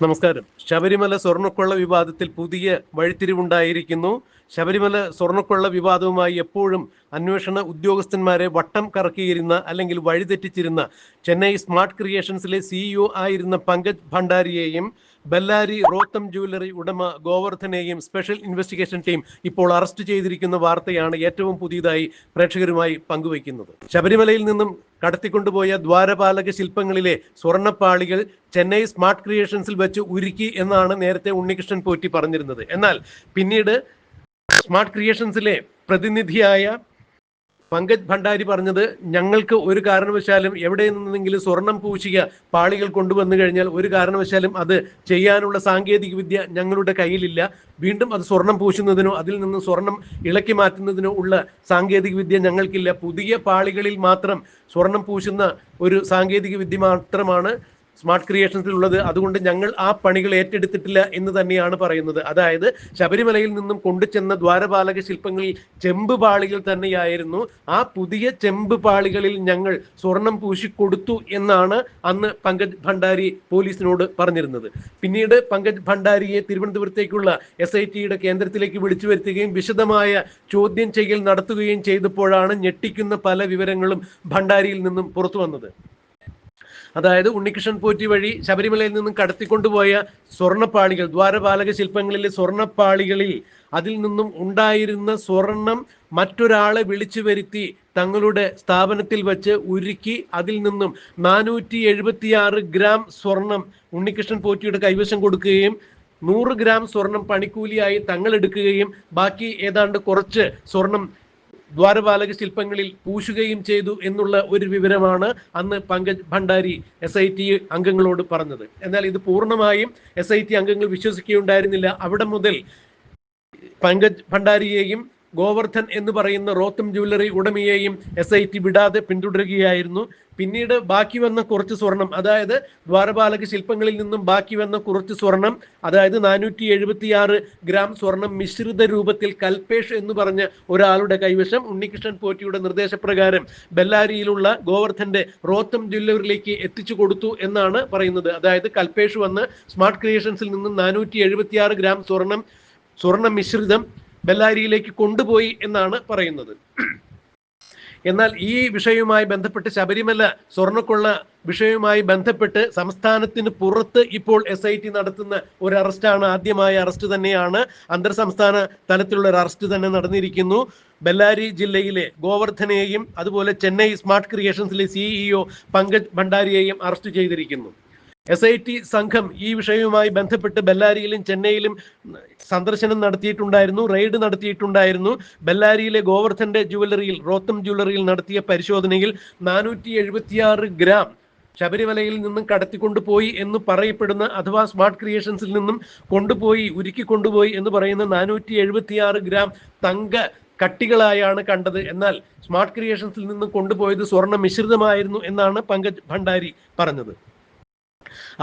നമസ്കാരം. ശബരിമല സ്വർണ്ണക്കൊള്ള വിവാദത്തിൽ പുതിയ വഴിത്തിരിവുണ്ടായിരിക്കുന്നു. ശബരിമല സ്വർണ്ണക്കൊള്ള വിവാദവുമായി എപ്പോഴും അന്വേഷണ ഉദ്യോഗസ്ഥന്മാരെ വട്ടം കറക്കിയിരുന്ന അല്ലെങ്കിൽ വഴിതെറ്റിച്ചിരുന്ന ചെന്നൈ സ്മാർട്ട് ക്രിയേഷൻസിലെ സിഇഒ ആയിരുന്ന പങ്കജ് ഭണ്ഡാരിയെയും ബെല്ലാരി റോത്തം ജ്വല്ലറി ഉടമ ഗോവർദ്ധനെയും സ്പെഷ്യൽ ഇൻവെസ്റ്റിഗേഷൻ ടീം ഇപ്പോൾ അറസ്റ്റ് ചെയ്തിരിക്കുന്ന വാർത്തയാണ് ഏറ്റവും പുതിയതായി പ്രേക്ഷകരുമായി പങ്കുവയ്ക്കുന്നത്. ശബരിമലയിൽ നിന്നും കടത്തിക്കൊണ്ടുപോയ ദ്വാരപാലക ശില്പങ്ങളിലെ സ്വർണ്ണപ്പാളികൾ ചെന്നൈ സ്മാർട്ട് ക്രിയേഷൻസിൽ വെച്ച് ഉരുക്കി എന്നാണ് നേരത്തെ ഉണ്ണികൃഷ്ണൻ പോറ്റി പറഞ്ഞിരുന്നത്. എന്നാൽ പിന്നീട് സ്മാർട്ട് ക്രിയേഷൻസിലെ പ്രതിനിധിയായ പങ്കജ് ഭണ്ഡാരി പറഞ്ഞത്, ഞങ്ങൾക്ക് ഒരു കാരണവശാലും എവിടെ നിന്നെങ്കിലും സ്വർണം പൂശിയ പാളികൾ കൊണ്ടുവന്നു കഴിഞ്ഞാൽ ഒരു കാരണവശാലും അത് ചെയ്യാനുള്ള സാങ്കേതിക വിദ്യ ഞങ്ങളുടെ കയ്യിലില്ല. വീണ്ടും അത് സ്വർണം പൂശുന്നതിനോ അതിൽ നിന്ന് സ്വർണം ഇളക്കി മാറ്റുന്നതിനോ ഉള്ള സാങ്കേതിക വിദ്യ ഞങ്ങൾക്കില്ല. പുതിയ പാളികളിൽ മാത്രം സ്വർണം പൂശുന്ന ഒരു സാങ്കേതിക വിദ്യ മാത്രമാണ് സ്മാർട്ട് ക്രിയേഷൻസിൽ ഉള്ളത്. അതുകൊണ്ട് ഞങ്ങൾ ആ പണികൾ ഏറ്റെടുത്തിട്ടില്ല എന്ന് തന്നെയാണ് പറയുന്നത്. അതായത് ശബരിമലയിൽ നിന്നും കൊണ്ടുചെന്ന ദ്വാരപാലക ശില്പങ്ങളിൽ ചെമ്പ് പാളികൾ തന്നെയായിരുന്നു. ആ പുതിയ ചെമ്പ് പാളികളിൽ ഞങ്ങൾ സ്വർണം പൂശിക്കൊടുത്തു എന്നാണ് അന്ന് പങ്കജ് ഭണ്ഡാരി പോലീസിനോട് പറഞ്ഞിരുന്നത്. പിന്നീട് പങ്കജ് ഭണ്ഡാരിയെ തിരുവനന്തപുരത്തേക്കുള്ള SITയുടെ കേന്ദ്രത്തിലേക്ക് വിളിച്ചു വരുത്തുകയും വിശദമായ ചോദ്യം ചെയ്യൽ നടത്തുകയും ചെയ്തപ്പോഴാണ് ഞെട്ടിക്കുന്ന പല വിവരങ്ങളും ഭണ്ഡാരിയിൽ നിന്നും പുറത്തു വന്നത്. അതായത് ഉണ്ണികൃഷ്ണൻ പോറ്റി വഴി ശബരിമലയിൽ നിന്നും കടത്തിക്കൊണ്ടുപോയ സ്വർണ്ണപ്പാളികൾ, ദ്വാരപാലക ശില്പങ്ങളിലെ സ്വർണ്ണപ്പാളികളിൽ അതിൽ നിന്നും ഉണ്ടായിരുന്ന സ്വർണം മറ്റൊരാളെ വിളിച്ചു വരുത്തി തങ്ങളുടെ സ്ഥാപനത്തിൽ വെച്ച് ഉരുക്കി അതിൽ നിന്നും 476 ഗ്രാം സ്വർണം ഉണ്ണികൃഷ്ണൻ പോറ്റിയുടെ കൈവശം കൊടുക്കുകയും 100 ഗ്രാം സ്വർണം പണിക്കൂലിയായി തങ്ങൾ എടുക്കുകയും ബാക്കി ഏതാണ്ട് കുറച്ച് സ്വർണം ദ്വാരപാലക ശില്പങ്ങളിൽ പൂശുകയും ചെയ്തു എന്നുള്ള ഒരു വിവരമാണ് അന്ന് പങ്കജ് ഭണ്ഡാരി SIT അംഗങ്ങളോട് പറഞ്ഞത്. എന്നാൽ ഇത് പൂർണ്ണമായും SIT അംഗങ്ങൾ വിശ്വസിക്കുകയുണ്ടായിരുന്നില്ല. അവിടെ മുതൽ പങ്കജ് ഭണ്ഡാരിയെയും ഗോവർദ്ധൻ എന്ന് പറയുന്ന റോത്തം ജ്വല്ലറി ഉടമയെയും SIT വിടാതെ പിന്തുടരുകയായിരുന്നു. പിന്നീട് ബാക്കി വന്ന കുറച്ച് സ്വർണം, അതായത് ദ്വാരപാലക ശില്പങ്ങളിൽ നിന്നും ബാക്കി വന്ന കുറച്ച് സ്വർണം, അതായത് 476 ഗ്രാം സ്വർണം മിശ്രിത രൂപത്തിൽ കൽപേഷ് എന്ന് പറഞ്ഞ ഒരാളുടെ കൈവശം ഉണ്ണികൃഷ്ണൻ പോറ്റിയുടെ നിർദ്ദേശപ്രകാരം ബെല്ലാരിയിലുള്ള ഗോവർദ്ധന്റെ റോത്തം ജ്വല്ലറിയിലേക്ക് എത്തിച്ചു കൊടുത്തു എന്നാണ് പറയുന്നത്. അതായത് കൽപേഷ് വന്ന് സ്മാർട്ട് ക്രിയേഷൻസിൽ നിന്നും 476 ഗ്രാം സ്വർണ്ണ മിശ്രിതം ബെല്ലാരിയിലേക്ക് കൊണ്ടുപോയി എന്നാണ് പറയുന്നത്. എന്നാൽ ഈ വിഷയവുമായി ബന്ധപ്പെട്ട്, ശബരിമല സ്വർണ്ണക്കൊള്ള വിഷയവുമായി ബന്ധപ്പെട്ട് സംസ്ഥാനത്തിന് പുറത്ത് ഇപ്പോൾ SIT നടത്തുന്ന ഒരു അറസ്റ്റാണ്, ആദ്യമായ അറസ്റ്റ് തന്നെയാണ്. അന്തർ സംസ്ഥാന തലത്തിലുള്ള ഒരു അറസ്റ്റ് തന്നെ നടന്നിരിക്കുന്നു. ബെല്ലാരി ജില്ലയിലെ ഗോവർദ്ധനെയും അതുപോലെ ചെന്നൈ സ്മാർട്ട് ക്രിയേഷൻസിലെ CEO പങ്കജ് ഭണ്ഡാരിയെയും അറസ്റ്റ് ചെയ്തിരിക്കുന്നു. SIT സംഘം ഈ വിഷയവുമായി ബന്ധപ്പെട്ട് ബെല്ലാരിയിലും ചെന്നൈയിലും സന്ദർശനം നടത്തിയിട്ടുണ്ടായിരുന്നു, റെയ്ഡ് നടത്തിയിട്ടുണ്ടായിരുന്നു. ബെല്ലാരിയിലെ ഗോവർദ്ധന്റെ ജ്വല്ലറിയിൽ, റോത്തം ജ്വല്ലറിയിൽ നടത്തിയ പരിശോധനയിൽ 476 ഗ്രാം ശബരിമലയിൽ നിന്നും കടത്തിക്കൊണ്ടുപോയി എന്ന് പറയപ്പെടുന്ന, അഥവാ സ്മാർട്ട് ക്രിയേഷൻസിൽ നിന്നും ഉരുക്കി കൊണ്ടുപോയി എന്ന് പറയുന്ന 476 ഗ്രാം തങ്ക കട്ടികളായാണ് കണ്ടത്. എന്നാൽ സ്മാർട്ട് ക്രിയേഷൻസിൽ നിന്നും കൊണ്ടുപോയത് സ്വർണ്ണ മിശ്രിതമായിരുന്നു എന്നാണ് പങ്കജ് ഭണ്ഡാരി പറഞ്ഞത്.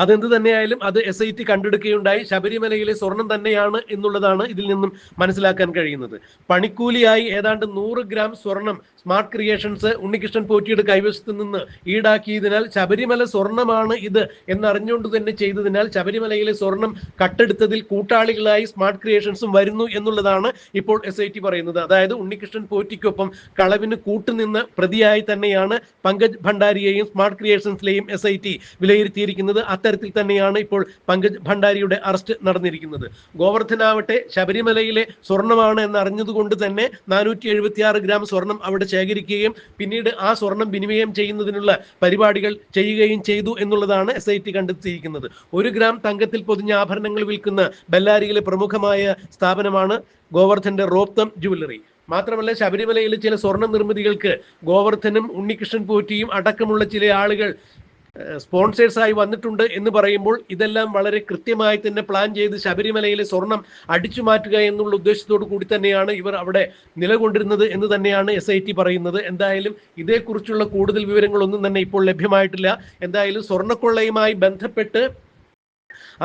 അതെന്ത് തന്നെയായാലും അത് SIT കണ്ടെടുക്കുകയുണ്ടായി. ശബരിമലയിലെ സ്വർണം തന്നെയാണ് എന്നുള്ളതാണ് ഇതിൽ നിന്നും മനസ്സിലാക്കാൻ കഴിയുന്നത്. പണിക്കൂലിയായി ഏതാണ്ട് 100 ഗ്രാം സ്വർണം സ്മാർട്ട് ക്രിയേഷൻസ് ഉണ്ണികൃഷ്ണൻ പോറ്റിയുടെ കൈവശത്ത് നിന്ന് ഈടാക്കിയതിനാൽ, ശബരിമല സ്വർണമാണ് ഇത് എന്നറിഞ്ഞുകൊണ്ട് തന്നെ ചെയ്തതിനാൽ ശബരിമലയിലെ സ്വർണം കട്ടെടുത്തതിൽ കൂട്ടാളികളായി സ്മാർട്ട് ക്രിയേഷൻസും വരുന്നു എന്നുള്ളതാണ് ഇപ്പോൾ SIT പറയുന്നത്. അതായത് ഉണ്ണികൃഷ്ണൻ പോറ്റിക്കൊപ്പം കളവിന് കൂട്ടുനിന്ന പ്രതിയായി തന്നെയാണ് പങ്കജ് ഭണ്ഡാരിയെയും സ്മാർട്ട് ക്രിയേഷൻസിലെയും SIT വിലയിരുത്തിയിരിക്കുന്നത്. അത്തരത്തിൽ തന്നെയാണ് ഇപ്പോൾ പങ്കജ് ഭണ്ഡാരിയുടെ അറസ്റ്റ് നടന്നിരിക്കുന്നത്. ഗോവർദ്ധനാവട്ടെ ശബരിമലയിലെ സ്വർണമാണ് എന്നറിഞ്ഞതുകൊണ്ട് തന്നെ 476 ഗ്രാം സ്വർണം അവിടെ ശേഖരിക്കുകയും പിന്നീട് ആ സ്വർണം വിനിമയം ചെയ്യുന്നതിനുള്ള പരിപാടികൾ ചെയ്യുകയും ചെയ്തു എന്നുള്ളതാണ് SIT കണ്ടെത്തിയിരിക്കുന്നത്. 1 ഗ്രാം തങ്കത്തിൽ പൊതിഞ്ഞ ആഭരണങ്ങൾ വിൽക്കുന്ന ബെല്ലാരിയിലെ പ്രമുഖമായ സ്ഥാപനമാണ് ഗോവർദ്ധന്റെ റോത്തം ജ്വല്ലറി. മാത്രമല്ല, ശബരിമലയിലെ ചില സ്വർണ്ണ നിർമ്മിതികൾക്ക് ഗോവർദ്ധനും ഉണ്ണികൃഷ്ണൻ പോറ്റിയും അടക്കമുള്ള ചില ആളുകൾ സ്പോൺസേഴ്സായി വന്നിട്ടുണ്ട് എന്ന് പറയുമ്പോൾ ഇതെല്ലാം വളരെ കൃത്യമായി തന്നെ പ്ലാൻ ചെയ്ത് ശബരിമലയിലെ സ്വർണം അടിച്ചു മാറ്റുക എന്നുള്ള ഉദ്ദേശത്തോടു കൂടി തന്നെയാണ് ഇവർ അവിടെ നിലകൊണ്ടിരുന്നത് എന്ന് തന്നെയാണ് SIT പറയുന്നത്. എന്തായാലും ഇതേക്കുറിച്ചുള്ള കൂടുതൽ വിവരങ്ങളൊന്നും തന്നെ ഇപ്പോൾ ലഭ്യമായിട്ടില്ല. എന്തായാലും സ്വർണ്ണക്കൊള്ളയുമായി ബന്ധപ്പെട്ട്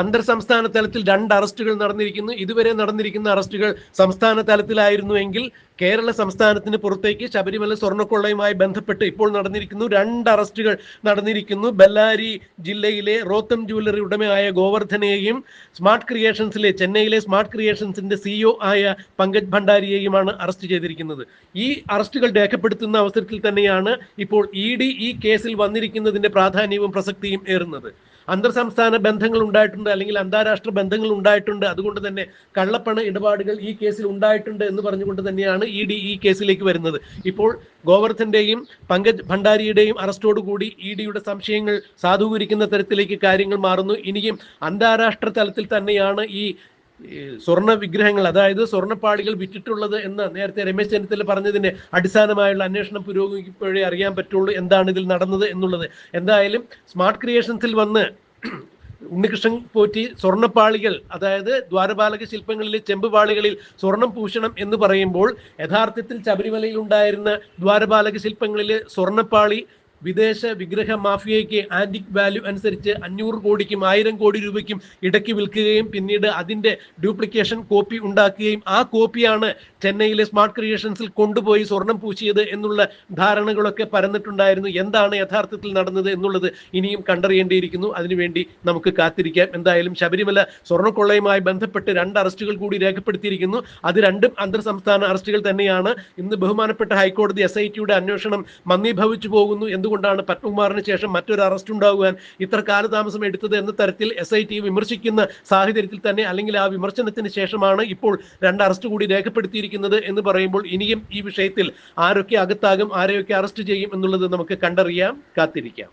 അന്തർ സംസ്ഥാന തലത്തിൽ 2 അറസ്റ്റുകൾ നടന്നിരിക്കുന്നു. ഇതുവരെ നടന്നിരിക്കുന്ന അറസ്റ്റുകൾ സംസ്ഥാന തലത്തിലായിരുന്നുവെങ്കിൽ കേരള സംസ്ഥാനത്തിന് പുറത്തേക്ക് ശബരിമല സ്വർണ്ണക്കൊള്ളയുമായി ബന്ധപ്പെട്ട് ഇപ്പോൾ നടന്നിരിക്കുന്നു 2 അറസ്റ്റുകൾ നടന്നിരിക്കുന്നു. ബെല്ലാരി ജില്ലയിലെ റോത്തം ജ്വല്ലറി ഉടമയായ ഗോവർദ്ധനെയും ചെന്നൈയിലെ സ്മാർട്ട് ക്രിയേഷൻസിന്റെ സിഇഒ ആയ പങ്കജ് ഭണ്ഡാരിയെയുമാണ് അറസ്റ്റ് ചെയ്തിരിക്കുന്നത്. ഈ അറസ്റ്റുകൾ രേഖപ്പെടുത്തുന്ന അവസരത്തിൽ തന്നെയാണ് ഇപ്പോൾ ഇഡി ഈ കേസിൽ വന്നിരിക്കുന്നതിന്റെ പ്രാധാന്യവും പ്രസക്തിയും ഏറുന്നത്. അന്തർ സംസ്ഥാന ബന്ധങ്ങൾ ഉണ്ടായിട്ടുണ്ട്, അല്ലെങ്കിൽ അന്താരാഷ്ട്ര ബന്ധങ്ങൾ ഉണ്ടായിട്ടുണ്ട്, അതുകൊണ്ട് തന്നെ കള്ളപ്പണ ഇടപാടുകൾ ഈ കേസിൽ ഉണ്ടായിട്ടുണ്ട് എന്ന് പറഞ്ഞുകൊണ്ട് തന്നെയാണ് ഇഡി ഈ കേസിലേക്ക് വരുന്നത്. ഇപ്പോൾ ഗോവർദ്ധന്റെയും പങ്കജ് ഭണ്ഡാരിയുടെയും അറസ്റ്റോടുകൂടി ഇഡിയുടെ സംശയങ്ങൾ സാധൂകരിക്കുന്ന തരത്തിലേക്ക് കാര്യങ്ങൾ മാറുന്നു. ഇനിയും അന്താരാഷ്ട്ര തലത്തിൽ തന്നെയാണ് ഈ സ്വർണ്ണ വിഗ്രഹങ്ങൾ, അതായത് സ്വർണ്ണപ്പാളികൾ വിറ്റിട്ടുള്ളത് എന്ന് നേരത്തെ രമേശ് ചെന്നിത്തല പറഞ്ഞതിന്റെ അടിസ്ഥാനമായുള്ള അന്വേഷണം പുരോഗമിക്കുമ്പോഴേ അറിയാൻ പറ്റുള്ളൂ എന്താണ് ഇതിൽ നടന്നത് എന്നുള്ളത്. എന്തായാലും സ്മാർട്ട് ക്രിയേഷൻസിൽ വന്ന് ഉണ്ണികൃഷ്ണൻ പോറ്റി സ്വർണ്ണപ്പാളികൾ, അതായത് ദ്വാരപാലക ശില്പങ്ങളിലെ ചെമ്പുപാളികളിൽ സ്വർണം പൂശണം എന്ന് പറയുമ്പോൾ യഥാർത്ഥത്തിൽ ശബരിമലയിൽ ഉണ്ടായിരുന്ന ദ്വാരപാലക ശില്പങ്ങളിലെ സ്വർണ്ണപ്പാളി വിദേശ വിഗ്രഹ മാഫിയയ്ക്ക് ആന്റിക് വാല്യൂ അനുസരിച്ച് 500 കോടിക്കും 1000 കോടി രൂപയ്ക്കും ഇടയ്ക്ക് വിൽക്കുകയും പിന്നീട് അതിന്റെ ഡ്യൂപ്ലിക്കേഷൻ കോപ്പി ഉണ്ടാക്കുകയും ആ കോപ്പിയാണ് ചെന്നൈയിലെ സ്മാർട്ട് ക്രിയേഷൻസിൽ കൊണ്ടുപോയി സ്വർണം പൂശിയത് എന്നുള്ള ധാരണകളൊക്കെ പരന്നിട്ടുണ്ടായിരുന്നു. എന്താണ് യഥാർത്ഥത്തിൽ നടന്നത് എന്നുള്ളത് ഇനിയും കണ്ടറിയേണ്ടിയിരിക്കുന്നു. അതിനുവേണ്ടി നമുക്ക് കാത്തിരിക്കാം. എന്തായാലും ശബരിമല സ്വർണ്ണക്കൊള്ളയുമായി ബന്ധപ്പെട്ട് 2 അറസ്റ്റുകൾ കൂടി രേഖപ്പെടുത്തിയിരിക്കുന്നു. അത് 2 അന്തർ സംസ്ഥാന അറസ്റ്റുകൾ തന്നെയാണ്. ഇന്ന് ബഹുമാനപ്പെട്ട ഹൈക്കോടതി SITയുടെ അന്വേഷണം മന്ദീഭവിച്ചു പോകുന്നു, എന്തുകൊണ്ടാണ് പത്മകുമാറിന് ശേഷം മറ്റൊരു അറസ്റ്റ് ഉണ്ടാകുവാൻ ഇത്ര കാലതാമസം എടുത്തത് എന്ന തരത്തിൽ SIT വിമർശിക്കുന്ന സാഹചര്യത്തിൽ തന്നെ, അല്ലെങ്കിൽ ആ വിമർശനത്തിന് ശേഷമാണ് ഇപ്പോൾ 2 അറസ്റ്റ് കൂടി രേഖപ്പെടുത്തിയിരിക്കുന്നത് എന്ന് പറയുമ്പോൾ ഇനിയും ഈ വിഷയത്തിൽ ആരൊക്കെ അകത്താകും, ആരെയൊക്കെ അറസ്റ്റ് ചെയ്യും എന്നുള്ളത് നമുക്ക് കണ്ടറിയാം, കാത്തിരിക്കാം.